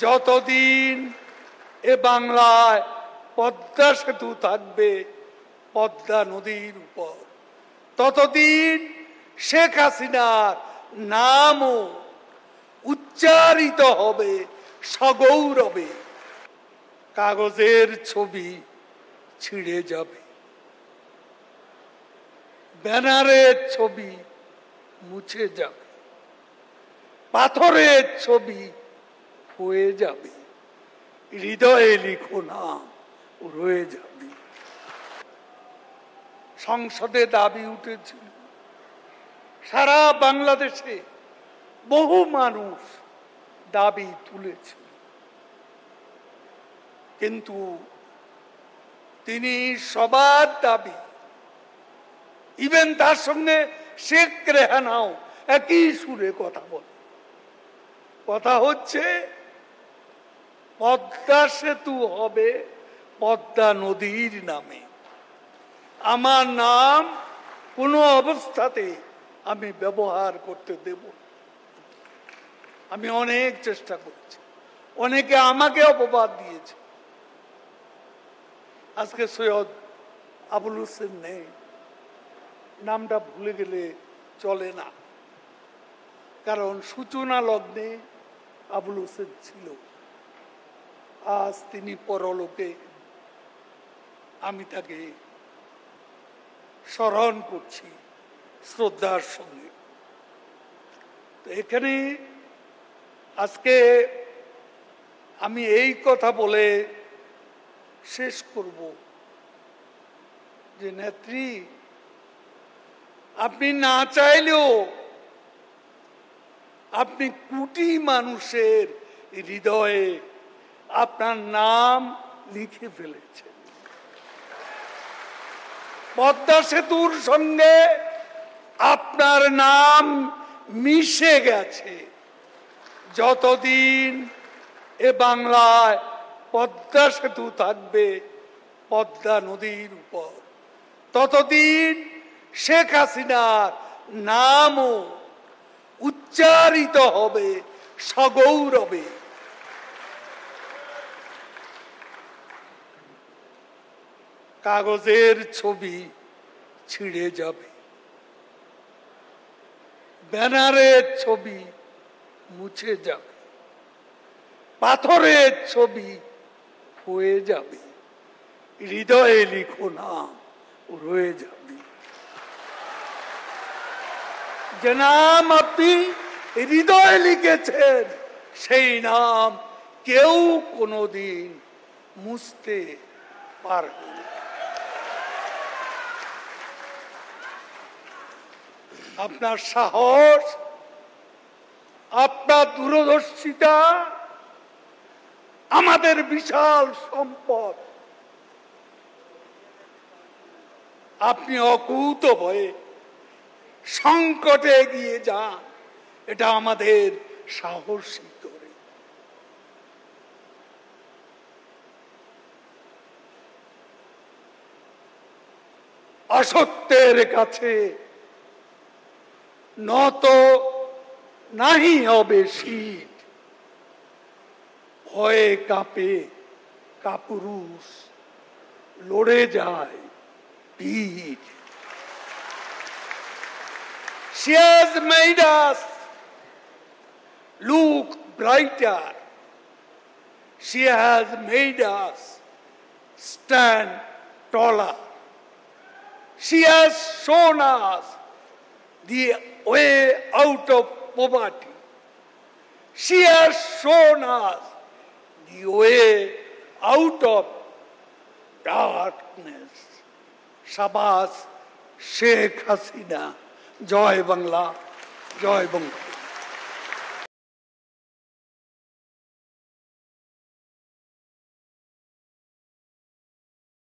যতদিন এ বাংলায় পদ্মা সেতু থাকবে পদ্মা নদীর উপর, ততদিন শেখ হাসিনার নামও উচ্চারিত হবে সগৌরবে। কাগজের ছবি ছিঁড়ে যাবে, ব্যানারের ছবি মুছে যাবে, পাথরের ছবি হয়ে যাবে, হৃদয়ে লিখো নাম রয়ে যাবে। সংসদে দাবি উঠেছিল, সারা বাংলাদেশে বহু মানুষ দাবি তুলেছিল, কিন্তু তিনি সবার দাবি, ইভেন তার সঙ্গে শেখ রেহানাও একই সুরে কথা বলে। কথা হচ্ছে পদ্মা সেতু হবে পদ্মা নদীর নামে, আমার নাম কোনো অবস্থাতে আমি ব্যবহার করতে দেব না। আমি অনেক চেষ্টা করেছি, অনেকে আমাকে অপবাদ দিয়েছে। আজকে সৈয়দ আবুল হোসেন নেই, নামটা ভুলে গেলে চলে না, কারণ সূচনা লগ্নে আবুল হোসেন ছিল। আজ তিনি পরলোকে, আমি তাকে স্মরণ করছি শ্রদ্ধার সঙ্গে। তো এখানে আজকে আমি এই কথা বলে শেষ করব যে নেত্রী, আপনি না চাইলেও আপনি কোটি মানুষের হৃদয়ে আপনার নাম লিখে ফেলেছেন। পদ্মা সেতুর সঙ্গে আপনার নাম মিশে গেছে। যতদিন এ বাংলায় পদ্মা সেতু থাকবে পদ্মা নদীর উপর, ততদিন শেখ হাসিনার নামও উচ্চারিত হবে সগৌরবে। কাগজের ছবি ছিঁড়ে যাবে, ব্যানারের ছবি মুছে যাবে, পাথরের ছবি হয়ে যাবে, হৃদয়ে লিখো নাম রয়ে যাবে। যে নাম আপনি হৃদয়ে লিখেছেন, সেই নাম কেউ কোনোদিন মুছতে পারবে না। আপনার সাহস, আপনার দূরদর্শিতা আমাদের বিশাল সম্পদ। আপনি অকুত ভয়ে সংকটে এগিয়ে যান, এটা আমাদের সাহসী করে। অসত্যের কাছে নত নাহি হবে শীত, ভয়ে কাঁপে কাপুরুষ, লড়ে যায় বীর। She has made us look brighter. She has made us stand taller. She has shown us the way out of poverty. She has shown us the way out of darkness. Shabas Sheikh Hasina. Joy Bangla, Joy Banga.